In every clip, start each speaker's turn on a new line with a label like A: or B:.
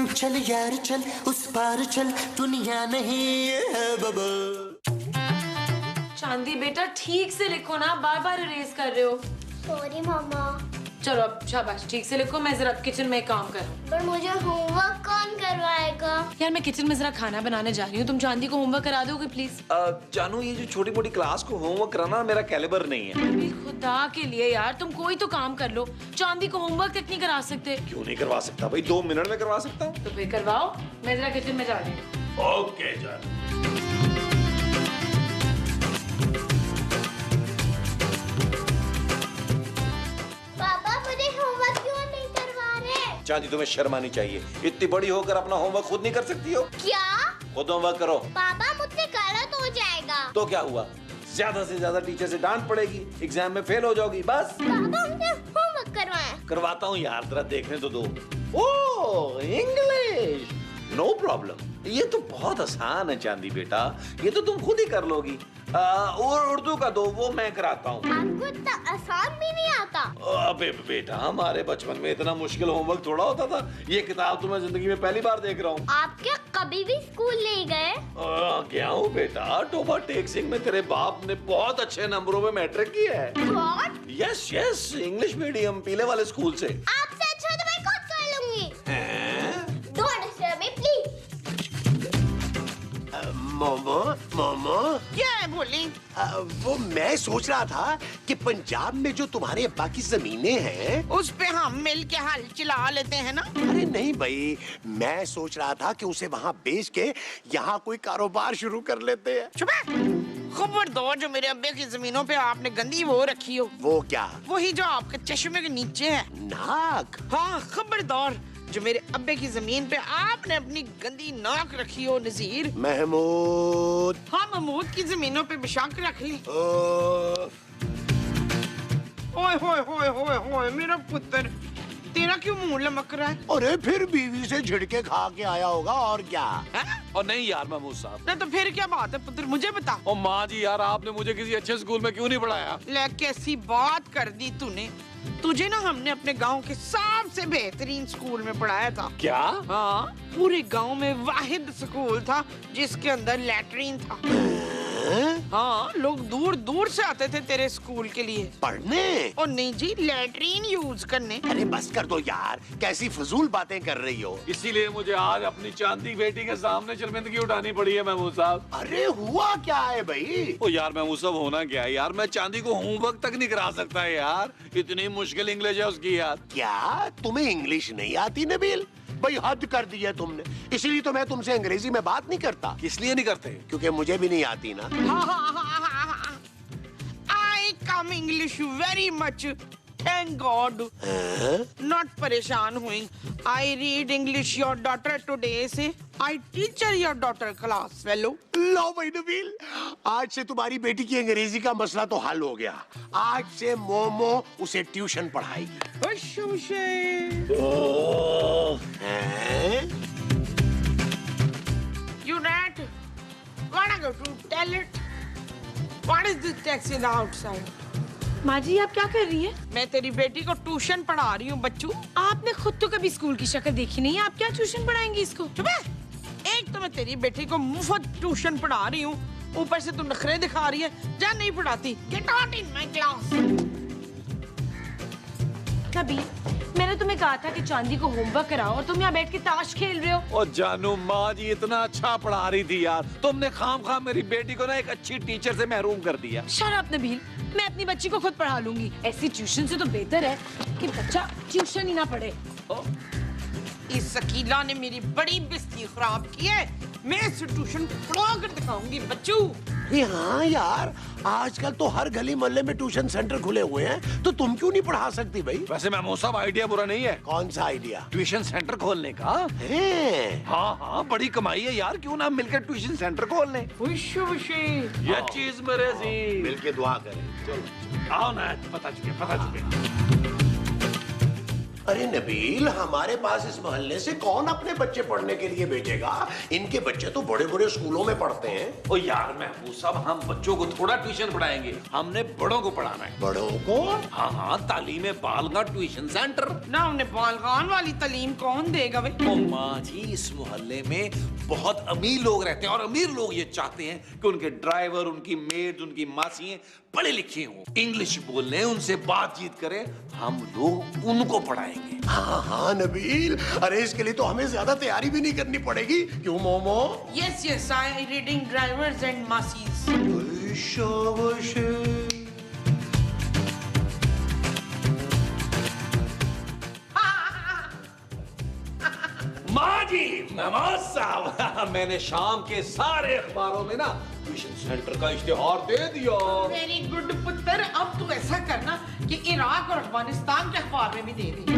A: चल यार चल उस पार चल, दुनिया नहीं है बबल।
B: चांदी बेटा ठीक से लिखो ना, बार बार इरेज कर रहे हो।
C: सॉरी मामा।
B: चलो अब शाबाश, ठीक से लिखो। मैं जरा किचन में काम करूँ।
C: पर मुझे होमवर्क कौन करवाएगा?
B: यार मैं किचन में जरा खाना बनाने जा रही हूँ, तुम चांदी को होमवर्क करा दोगे प्लीज?
D: जानू ये जो छोटी मोटी क्लास को होमवर्क कराना मेरा कैलिबर नहीं है।
B: अभी खुदा के लिए यार तुम कोई तो काम कर लो, चांदी को होमवर्क तक नहीं करा सकते।
D: क्यों नहीं करवा सकता भाई, 2 मिनट में करवा सकता हूँ।
B: तो फिर करवाओ, मैं जरा किचन में जा रही हूँ।
D: ओके जानू। चांदी तुम्हें शर्म आनी चाहिए, इतनी बड़ी होकर अपना होमवर्क खुद नहीं कर सकती हो?
C: क्या?
D: खुद होमवर्क करो।
C: पापा मुझसे गलत हो जाएगा।
D: तो क्या हुआ, ज्यादा से ज्यादा टीचर से डांट पड़ेगी, एग्जाम में फेल हो जाओगी बस।
C: पापा मुझे होमवर्क करवाएं।
D: करवाता हूँ यार, जरा देखने तो दो। ओह इंग्लिश, नो प्रॉब्लम। ये तो बहुत आसान है चांदी बेटा, ये तो तुम खुद ही कर लोगी। और उर्दू का दो, वो मैं कराता हूँ।
C: आपको इतना आसान भी नहीं आता।
D: अबे बेटा, हमारे बचपन में इतना मुश्किल होमवर्क थोड़ा होता था। ये किताब तो मैं जिंदगी में पहली बार देख रहा हूँ।
C: आप क्या कभी भी स्कूल नहीं गए?
D: क्या हूँ बेटा, टोबा टेक सिंह में तेरे बाप ने बहुत अच्छे नंबरों में मैट्रिक की है।
C: What?
D: Yes yes, English medium, पीले वाले स्कूल से।
C: आपसे अच्छा तो मैं खुद कर लूंगी। Don't disturb me, please.
E: Momo momo,
F: क्या है बोली?
E: वो मैं सोच रहा था कि पंजाब में जो तुम्हारे अब्बा की जमीनें हैं,
F: उस पे हम मिल के हल चला लेते हैं ना।
E: अरे नहीं भाई, मैं सोच रहा था कि उसे वहाँ बेच के यहाँ कोई कारोबार शुरू कर लेते हैं।
F: चुप है। खबरदार, जो मेरे अब्बे की जमीनों पे आपने गंदी वो रखी हो।
E: वो क्या?
F: वही जो आपके चश्मे के नीचे है।
E: नाक?
F: हाँ खबरदार, जो मेरे अब्बे की जमीन पे आपने अपनी गंदी नाक रखी हो नजीर।
E: महमूद।
F: हाँ, महमूद की जमीनों पे बेशक रख ली।
E: ओ,
F: ओए होए होए होए होए, मेरा पुत्र, तेरा क्यों मुंह लमक रहा है?
E: अरे फिर बीवी से झिड़के खा के आया होगा, और क्या?
F: है?
D: और नहीं यार महमूद साहब।
F: ना तो फिर क्या बात है पुत्र, मुझे बता।
D: ओ माँ जी यार, आपने मुझे किसी अच्छे स्कूल में क्यों नहीं पढ़ाया?
F: ले कैसी बात कर दी तूने। तुझे ना हमने अपने गांव के सबसे बेहतरीन स्कूल में पढ़ाया था।
D: क्या?
F: हाँ, पूरे गांव में वाहिद स्कूल था जिसके अंदर लैट्रीन था। हाँ, लोग दूर दूर से आते थे तेरे स्कूल के लिए
E: पढ़ने।
F: और नहीं जी, लैट्रीन यूज करने।
E: अरे बस कर दो यार, कैसी फजूल बातें कर रही हो।
D: इसीलिए मुझे आज अपनी चांदी बेटी के सामने शर्मिंदगी उठानी पड़ी है महमूद साहब।
E: अरे हुआ क्या है भाई?
D: ओ यार महमूद साहब, होना क्या है यार, मैं चांदी को होमवर्क तक नहीं करा सकता है यार, इतनी मुश्किल इंग्लिश है उसकी यार।
E: क्या तुम्हें इंग्लिश नहीं आती नबील? भाई हद कर दी है तुमने, इसलिए तो मैं तुमसे अंग्रेजी में बात नहीं करता।
D: किस लिए नहीं करते?
E: क्योंकि मुझे भी नहीं आती ना।
F: I come English very much, thank God. Not परेशान हुई। I read English your daughter today से I teacher your daughter class fellow.
E: लो भाई नबील, आज से तुम्हारी बेटी की अंग्रेजी का मसला तो हल हो गया। आज से मोमो उसे tuition पढ़ाएगी।
F: You rat, wanna go to toilet? What is this taxi outside?
B: माँ जी आप क्या कर रही है?
F: मैं तेरी बेटी को ट्यूशन पढ़ा रही हूँ बच्चू।
B: आपने खुद तो कभी स्कूल की शक्ल देखी नहीं है, आप क्या ट्यूशन पढ़ाएंगी इसको?
F: चुप है। एक तो मैं तेरी बेटी को मुफ्त ट्यूशन पढ़ा रही हूँ, ऊपर से तू नखरे दिखा रही है। जा, नहीं पढ़ाती, get out in my class.
B: कभी मैंने तुम्हें कहा था कि चांदी को होमवर्क कराओ और तुम यहाँ बैठ के ताश खेल रहे हो।
D: और जानू माँ जी इतना अच्छा पढ़ा रही थी यार, तुमने खामखा मेरी बेटी को ना एक अच्छी टीचर से महरूम कर दिया।
B: शट अप नबील, मैं अपनी बच्ची को खुद पढ़ा लूंगी। ऐसी ट्यूशन से तो बेहतर है कि बच्चा ट्यूशन ही ना पढ़े।
F: इस शकीला ने मेरी बड़ी बेइज्जती खराब की है। मैं इसे ट्यूशन पढ़ा कर दिखाऊंगी बच्चू।
E: अरे हाँ यार, आजकल तो हर गली मोहल्ले में ट्यूशन सेंटर खुले हुए हैं, तो तुम क्यों नहीं पढ़ा सकती भाई?
D: वैसे महमूद साहब आइडिया बुरा नहीं है।
E: कौन सा आइडिया?
D: ट्यूशन सेंटर खोलने का
E: है?
D: हाँ हाँ, बड़ी कमाई है यार, क्यों ना मिलकर ट्यूशन सेंटर खोल लें। ये चीज मेरे जी।
E: मिलके दुआ करें। चलो
D: आओ ना, पता चुके।
E: अरे नबील, हमारे पास इस मोहल्ले से कौन अपने बच्चे पढ़ने के लिए भेजेगा? इनके बच्चे तो बड़े बड़े स्कूलों में पढ़ते हैं।
D: ओ यार महबूब साहब, हम बच्चों को थोड़ा ट्यूशन पढ़ाएंगे, हमने बड़ों को पढ़ाना है।
E: बड़ों को?
D: हाँ हाँ, तालीम बालगा ट्यूशन सेंटर।
F: ना उन्हें बालगान वाली तालीम कौन देगा वे?
D: ओ माँ जी, इस मोहल्ले में बहुत अमीर लोग रहते हैं और अमीर लोग ये चाहते हैं कि उनके ड्राइवर, उनकी मेड, उनकी मासियां पढ़े लिखे हों, इंग्लिश बोलें, उनसे बातचीत करें। हम लोग उनको पढ़ाएंगे।
E: हाँ हाँ नबील, अरे इसके लिए तो हमें ज्यादा तैयारी भी नहीं करनी पड़ेगी, क्यों momo?
F: Yes, yes, I reading drivers and masses.
E: शाबाश।
D: माँ जी, नवाज साहब, मैंने शाम के सारे अखबारों में ना ट्यूशन सेंटर का इश्तिहार दे दिया।
F: वेरी गुड पुत्र, अब तू ऐसा करना कि इराक और अफगानिस्तान के अखबार में भी दे दे।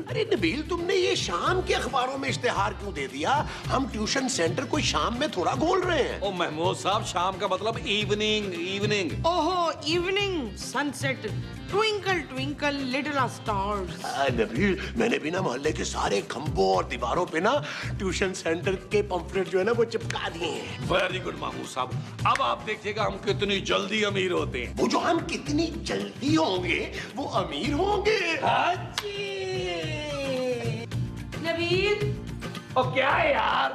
E: अरे नबील, तुमने ये शाम के अखबारों में इश्तिहार क्यों दे दिया? हम ट्यूशन सेंटर को शाम में थोड़ा खोल रहे हैं।
D: ओ महमूद साहब, शाम का मतलब इवनिंग, इवनिंग।
F: ओहो, evening, sunset, twinkle twinkle little stars.
E: Nabeel, मैंने भी ना मोहल्ले के सारे खंभों और दीवारों पे ना ट्यूशन सेंटर के पंफलेट जो है ना वो चिपका दिए हैं।
D: वेरी गुड महमूद साहब, अब आप देखिएगा हम कितनी जल्दी अमीर होते हैं।
E: वो जो हम कितनी जल्दी होंगे वो अमीर होंगे।
D: हाँ जी।
B: नबील,
D: ओ क्या है यार?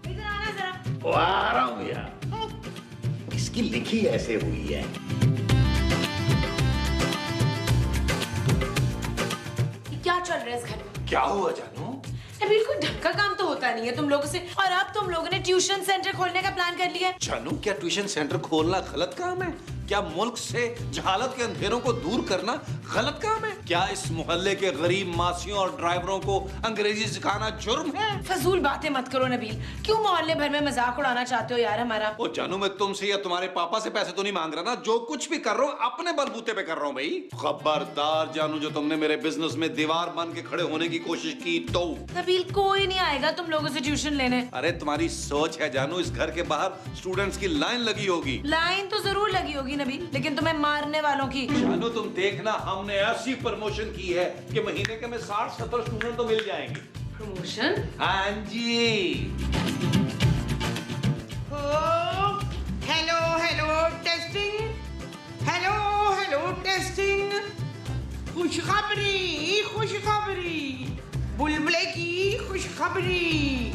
B: इधर आना जरा।
D: ओ आ रहा हूँ यार।
E: इसकी लिखी ऐसे हुई है।
B: क्या चल रहा है इस घर में?
D: क्या हुआ जानू?
B: नबील, कोई ढंग का काम तो होता नहीं है तुम लोगों से, और अब तुम लोगों ने ट्यूशन सेंटर खोलने का प्लान कर लिया है।
D: जानू, क्या ट्यूशन सेंटर खोलना गलत काम है? क्या मुल्क से जहालत के अंधेरों को दूर करना गलत काम है? क्या इस मोहल्ले के गरीब मासियों और ड्राइवरों को अंग्रेजी सिखाना जुर्म है?
B: फजूल बातें मत करो नबील, क्यों मोहल्ले भर में मजाक उड़ाना चाहते हो यार हमारा?
D: ओ जानू, मैं तुमसे या तुम्हारे पापा से पैसे तो नहीं मांग रहा ना। जो कुछ भी कर रहा हूँ अपने बलबूते पे कर रहा हूँ भाई। खबरदार जानू, जो तुमने मेरे बिजनेस में दीवार बन के खड़े होने की कोशिश की तो।
B: नबील, कोई नहीं आएगा तुम लोगों से ट्यूशन लेने।
D: अरे तुम्हारी सोच है जानू, इस घर के बाहर स्टूडेंट्स की लाइन लगी होगी।
B: लाइन तो जरूर लगी होगी नबील, लेकिन तुम्हें मारने वालों की।
D: जानू, तुम देखना, हमने ऐसी प्रमोशन की है कि महीने के में 60-70 स्टूडेंट तो मिल जाएंगे।
B: प्रमोशन?
D: हाँ जी।
F: Hello hello testing, hello hello testing. खुशखबरी, खुशखबरी, बुलबुले की खुशखबरी।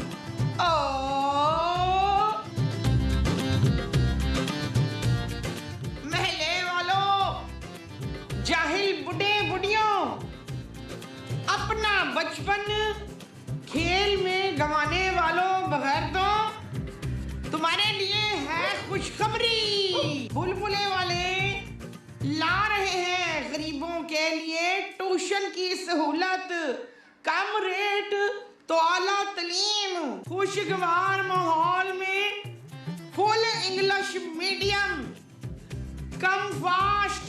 F: महले वालों, जाहिल बुढ़े बुढ़ियों, अपना बचपन खेल में गंवाने वालों बगैर तो तुम्हारे लिए है खुशखबरी। बुलबुले वाले ला रहे हैं गरीबों के लिए ट्यूशन की सहूलत, कम रेट तो आला तालीम, खुशगवार माहौल में full English medium, come fast,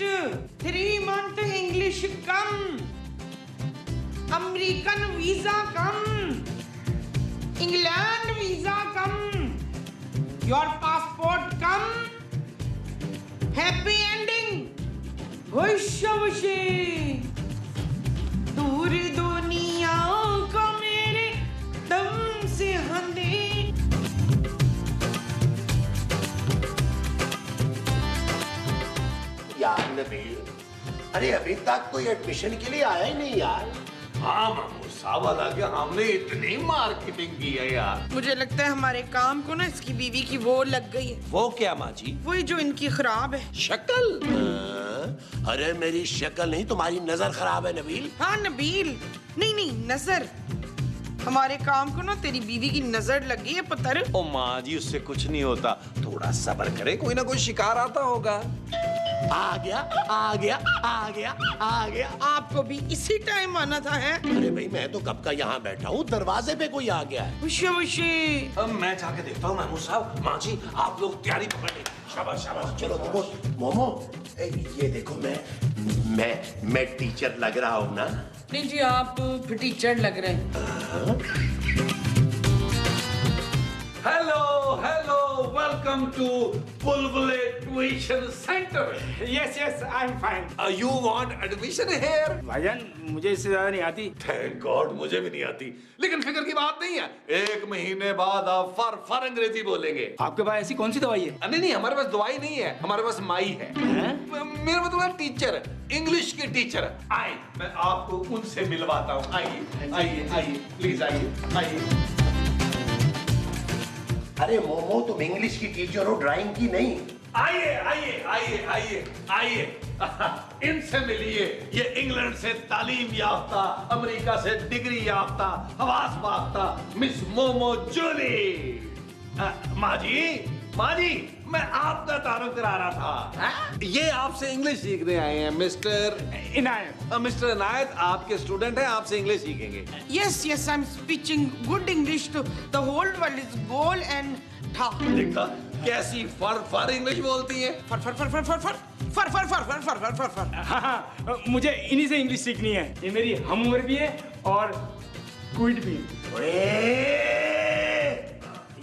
F: 3 month English come, American visa come, England visa come, your passport come, happy ending, खुशी, दूर दुनिया को मेरे दम से हंदे।
E: यार नबील, अरे अभी तक कोई एडमिशन के लिए आया ही नहीं यार।
D: हाँ महमूद साहब, हालांकि हमने इतनी मार्केटिंग की है यार।
F: मुझे लगता है हमारे काम को ना इसकी बीवी की वो लग गई है।
D: वो क्या माँ जी?
F: वही जो इनकी खराब है
D: शक्ल।
E: अरे मेरी शक्ल नहीं, तुम्हारी नजर खराब है नबील।
F: हाँ नबील, नहीं नहीं, नजर। हमारे काम को ना तेरी बीवी की नजर लग गई है पुत्र।
D: ओ माँ जी, उससे कुछ नहीं होता, थोड़ा सब्र करे, कोई ना कोई शिकार आता होगा।
E: आ गया आ गया आ गया आ गया।
F: आपको भी इसी टाइम आना था है?
E: अरे भाई, मैं तो कब का यहाँ बैठा हूँ, दरवाजे पे कोई आ गया है।
F: खुशी खुशी।
D: अब मैं जाके देखता हूँ महमूद साहब। माँ जी, आप लोग तैयारी पकड़ लें। शाबाश शाबाश।
E: चलो मोमो, ये देखो, मैं टीचर लग रहा हूँ ना?
F: नहीं जी, आप टीचर लग रहे हैं।
D: Hello hello, welcome welcome to बुलबुले tuition centre.
G: Yes yes I am fine.
D: You want admission here?
G: भाईजान मुझे इससे ज्यादा नहीं आती।
D: थैंक गॉड, मुझे भी नहीं आती, लेकिन फिक्र की बात नहीं है। 1 महीने बाद आप फर अंग्रेजी बोलेंगे।
G: आपके पास ऐसी कौन सी दवाई है?
D: नहीं, हमारे पास दवाई नहीं है, हमारे पास माई है। मेरा मतलब टीचर, इंग्लिश की टीचर। आइए, मैं आपको उनसे मिलवाता हूँ। आइए आइए आइए, प्लीज आइए आइए।
E: अरे मोमो, तुम इंग्लिश की टीचर हो, ड्राइंग की नहीं।
D: आइए आइए आइए आइए आइए, इनसे मिलिए। ये इंग्लैंड से तालीम याफ्ता, अमेरिका से डिग्री याफ्ता, हवास याफ्ता मिस मोमो जूली। माँ जी, मैं आपका तारुफ करा रहा था। ये आपसे इंग्लिश सीखने आए हैं मिस्टर
G: इनायत।
D: मिस्टर इनायत आपके स्टूडेंट हैं, आपसे इंग्लिश सीखेंगे।
F: Yes, yes, I'm speaking good English to the whole world is goal and tha.
D: देखा कैसी फर इंग्लिश बोलती है।
F: फर।
G: हाँ हाँ, मुझे इन्हीं से इंग्लिश सीखनी है। ये मेरी हम उम्र भी है और क्विट भी।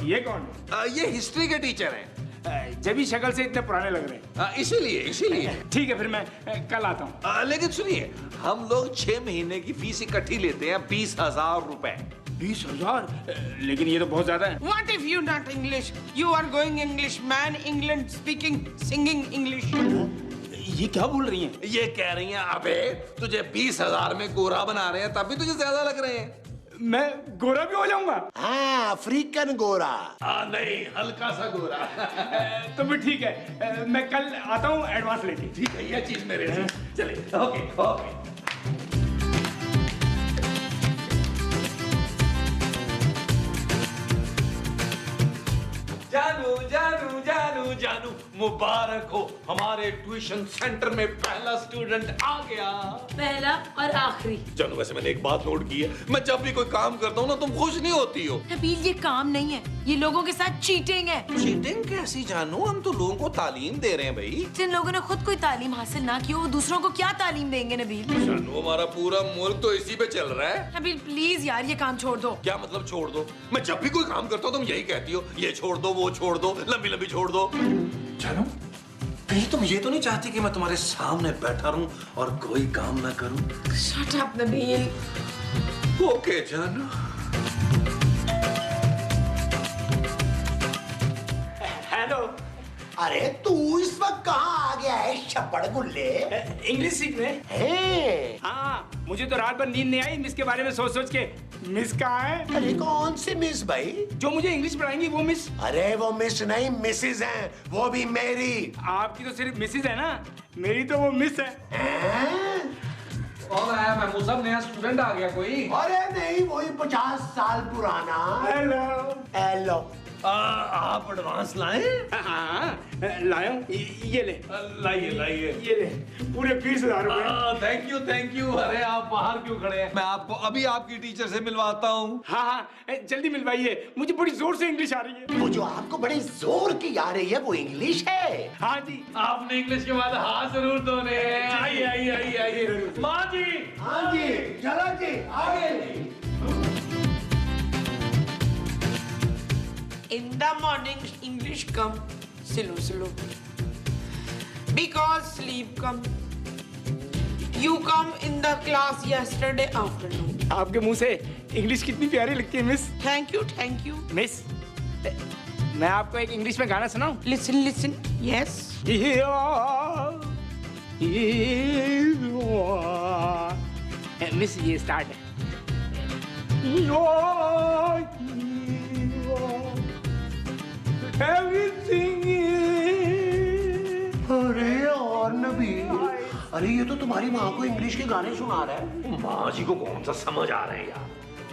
G: ये कौन है?
D: ये हिस्ट्री के टीचर हैं।
G: जब ही शक्ल से इतने पुराने लग रहे हैं।
D: इसीलिए
G: ठीक है, फिर मैं कल आता हूँ।
D: लेकिन सुनिए, हम लोग 6 महीने की फीस इकट्ठी लेते हैं, 20,000 रुपए।
G: 20,000? लेकिन ये तो बहुत ज्यादा है।
F: What if you not English? You are going English man, England speaking, singing English.
G: ये क्या बोल रही हैं?
D: ये कह रही हैं, अबे तुझे 20,000 में गोरा बना रहे हैं, तब भी तुझे ज्यादा लग रहे हैं।
G: मैं गोरा भी हो जाऊंगा?
E: हाँ, अफ्रीकन गोरा।
D: नहीं, हल्का सा गोरा।
G: तो भी ठीक है, मैं कल आता हूँ एडवांस लेके।
D: ठीक है, ये चीज मेरे से। चलिए, ओके। जानू मुबारक हो, हमारे ट्यूशन सेंटर में पहला स्टूडेंट आ गया।
B: पहला और आखिरी।
D: जानू, वैसे मैंने एक बात नोट की है, मैं जब भी कोई काम करता हूँ ना, तुम खुश नहीं होती हो।
B: नबील, ये काम नहीं है, ये लोगों के साथ चीटिंग है।
D: चीटिंग कैसी जानू? हम तो लोगों को तालीम दे रहे हैं भाई।
B: जिन लोगों ने खुद कोई तालीम हासिल ना की हो, वो दूसरों को क्या तालीम देंगे नबील?
D: जानू, हमारा पूरा मुल्क तो इसी पे चल रहा है।
B: नबील प्लीज यार, ये काम छोड़ दो।
D: क्या मतलब छोड़ दो? मैं जब भी कोई काम करता हूँ तुम यही कहती हो, ये छोड़ दो, वो छोड़ दो, लंबी छोड़ दो। जानू, कहीं तुम ये तो नहीं चाहती कि मैं तुम्हारे सामने बैठा रहूं और कोई काम ना करूं?
B: Shut up Nabeel.
D: ओके जानू।
G: हेलो।
E: अरे तू इस वक्त कहाँ आ गया है छप्पड़ गुल्ले?
G: इंग्लिश सीखने?
E: हैं?
G: हाँ, मुझे तो रात भर नींद नहीं आई मिस के बारे में सोच के। मिस कहाँ है?
E: अरे कौन सी मिस भाई?
G: जो मुझे इंग्लिश पढ़ाएंगी वो मिस।
E: अरे वो मिस नहीं, मिसेज हैं, वो भी मेरी।
G: आपकी तो सिर्फ मिसेज है ना, मेरी तो वो मिस है।
D: कौन आया? मैं मुसब, नया स्टूडेंट आ गया कोई?
E: अरे नहीं, वही 50 साल पुराना।
G: हेलो।
E: हेलो।
D: आप एडवांस लाए?
G: हाँ, लाया हूँ। ये ले।
D: लाइए।
G: ये ले, पूरे 20,000 रुपए।
D: Thank you. अरे आप बाहर क्यों खड़े हैं? मैं आपको अभी आपकी टीचर से मिलवाता हूँ।
G: हाँ, जल्दी मिलवाइए, मुझे बड़ी जोर से इंग्लिश आ रही है।
E: वो जो आपको बड़े जोर की आ रही है वो इंग्लिश है?
G: हाँ जी।
D: आपने इंग्लिश के बाद हाथ जरूर धोने हैं। आइए। माँ जी।
E: हाँ जी, चलो जी, आगे।
F: In the morning, English come slow. Because sleep come. You come in the class yesterday afternoon.
G: आपके मुंह से इंग्लिश कितनी प्यारी लगती है मिस।
F: Thank you.
G: मिस, मैं आपको एक इंग्लिश में गाना सुनाऊं?
F: Listen. Yes.
G: मिस, ये स्टार्ट है। Everything is...
E: अरे और नबी, अरे ये तो तुम्हारी माँ को इंग्लिश के गाने सुना रहा है।
D: माँ जी को कौन सा समझ आ रहे हैं यार?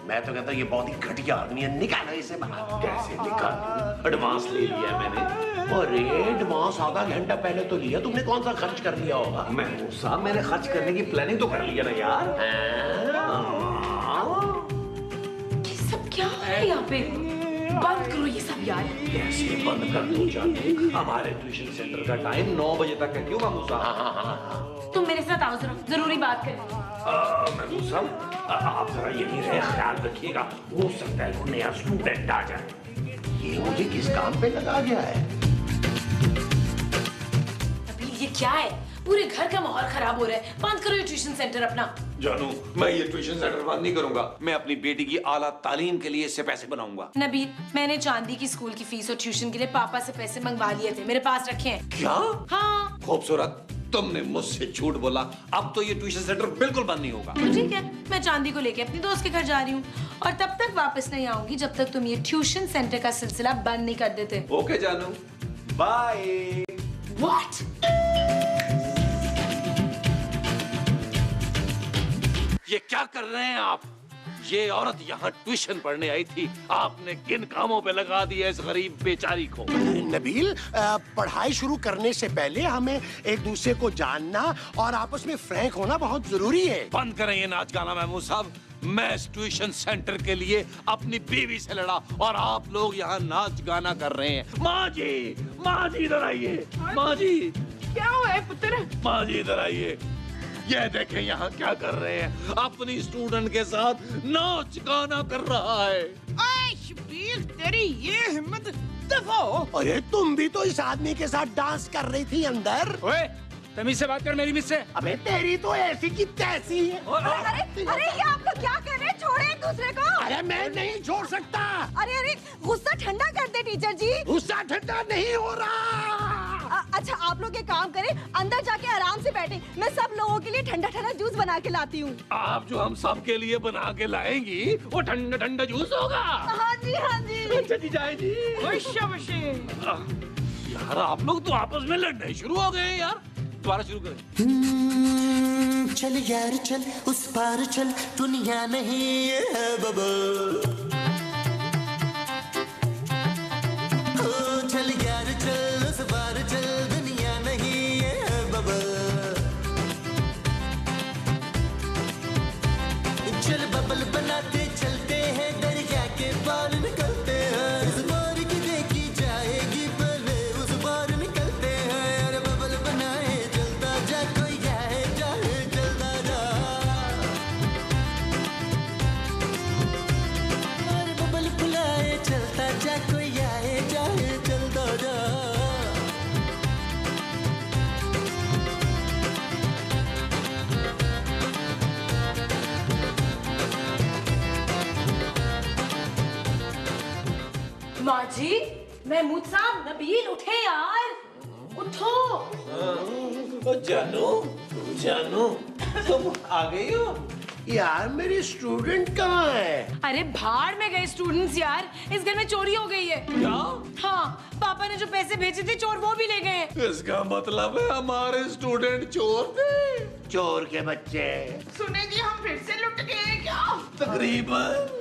E: मैं तो कहता हूँ ये बहुत ही घटिया आदमी है, निकालो इसे बाहर।
D: कैसे निकाल? एडवांस ले लिया मैंने।
E: अरे एडवांस आधा घंटा पहले तो लिया तुमने, कौन सा खर्च कर लिया होगा?
D: मैंने खर्च करने की प्लानिंग तो कर लिया ना यार।
B: ये सब क्या हो रहा है यहाँ पे? बंद करो ये सब यार।
D: कैसे बंद कर दूं जानू? हमारे ट्यूशन सेंटर का टाइम 9 बजे तक है। क्यों मामूसा?
B: तुम मेरे साथ आओ जरा, जरूरी बात करें।
D: मामूसा, आप जरा यहीं रहे, ख्याल रखिएगा, हो सकता है कोई नया स्टूडेंट आ जाए।
E: ये मुझे किस काम पे लगा गया है?
B: क्या है? पूरे घर का माहौल खराब हो रहा है। बंद करो ये ट्यूशन सेंटर अपना।
D: जानू, मैं ये ट्यूशन सेंटर बंद नहीं करूंगा। मैं अपनी बेटी की आला तालीम के लिए इससे पैसे बनाऊंगा।
B: नबील, मैंने चांदी की स्कूल की फीस और ट्यूशन के लिए पापा से पैसे मंगवा लिए थे, मेरे पास रखे हैं।
D: क्या?
B: हाँ।
D: खूबसूरत, तुमने मुझसे झूठ बोला। अब तो ये ट्यूशन सेंटर बिल्कुल बंद नहीं होगा।
B: तो ठीक है, मैं चांदी को लेके अपनी दोस्त के घर जा रही हूँ और तब तक वापस नहीं आऊंगी जब तक तुम ये ट्यूशन सेंटर का सिलसिला बंद नहीं कर देते।
D: ओके जानू, बाय।
B: What?
D: ये क्या कर रहे हैं आप? ये औरत यहाँ ट्यूशन पढ़ने आई थी, आपने किन कामों पे लगा दिया इस गरीब बेचारी को?
E: नबील, पढ़ाई शुरू करने से पहले हमें एक दूसरे को जानना और आपस में फ्रैंक होना बहुत जरूरी है।
D: बंद करें ये नाच गाना महमूद साहब। मैं इस ट्यूशन सेंटर के लिए अपनी बीवी से लड़ा और आप लोग यहाँ नाच गाना कर रहे हैं। माँ जी इधर आइए। माँ जी,
F: क्या हुआ है पुत्र?
D: माँ जी इधर आइए। ये देखें यहाँ क्या कर रहे हैं, अपनी स्टूडेंट के साथ नाच गाना कर रहा है।
F: ऐ शबीर, तेरी ये हिम्मत, दफा हो।
E: अरे तुम भी तो इस आदमी के साथ डांस कर रही थी अंदर।
G: ओए, तमीज से बात कर मेरी मिस से।
E: अबे तेरी तो ऐसी की तैसी है।
H: अरे ये आप लोग क्या कर रहे हैं? छोड़े एक दूसरे को।
E: अरे मैं नहीं छोड़ सकता।
H: अरे गुस्सा ठंडा कर दे टीचर जी।
E: गुस्सा ठंडा नहीं हो रहा।
H: अच्छा आप लोग एक काम करें, अंदर जाके आराम से बैठे, मैं सब लोगों के लिए ठंडा ठंडा जूस बना के लाती हूँ।
D: आप जो हम सब के लिए बना के लाएंगी वो ठंडा ठंडा जूस होगा।
H: हाँ जी हाँ जी।
D: अच्छा जी, जाएगी। यार आप लोग तो आपस में लड़ने शुरू हो गए हैं यार। दोबारा शुरू करें।
A: चल यार चल, उस पार चल, दुनिया नहीं है बबल। चल यार चल, उस पार चल, दुनिया नहीं है बबल। चल बबल बनाते चलते हैं, दरिया के पार निकलते हैं। इस बार की देखी जाएगी पहले, उस बार निकलते हैं। अरे बबल बनाए चलता जा, कोई जाए जाए चलता जा। अरे बबल बुलाए चलता जा, कोई आए जाए चलता जा।
B: माँ जी, महमूद साहब, नबील उठे यार, उठो।
D: जानू तुम आ गई हो?
E: यार मेरी स्टूडेंट कहाँ है?
B: अरे भाड़ में गए स्टूडेंट्स यार, इस घर में चोरी हो गई है।
D: क्या?
B: हाँ, पापा ने जो पैसे भेजे थे चोर वो भी ले गए हैं।
D: इसका मतलब है हमारे स्टूडेंट चोर थे।
E: चोर के बच्चे।
F: सुने जी, हम फिर से लुट गए क्या?
D: तकरीबन।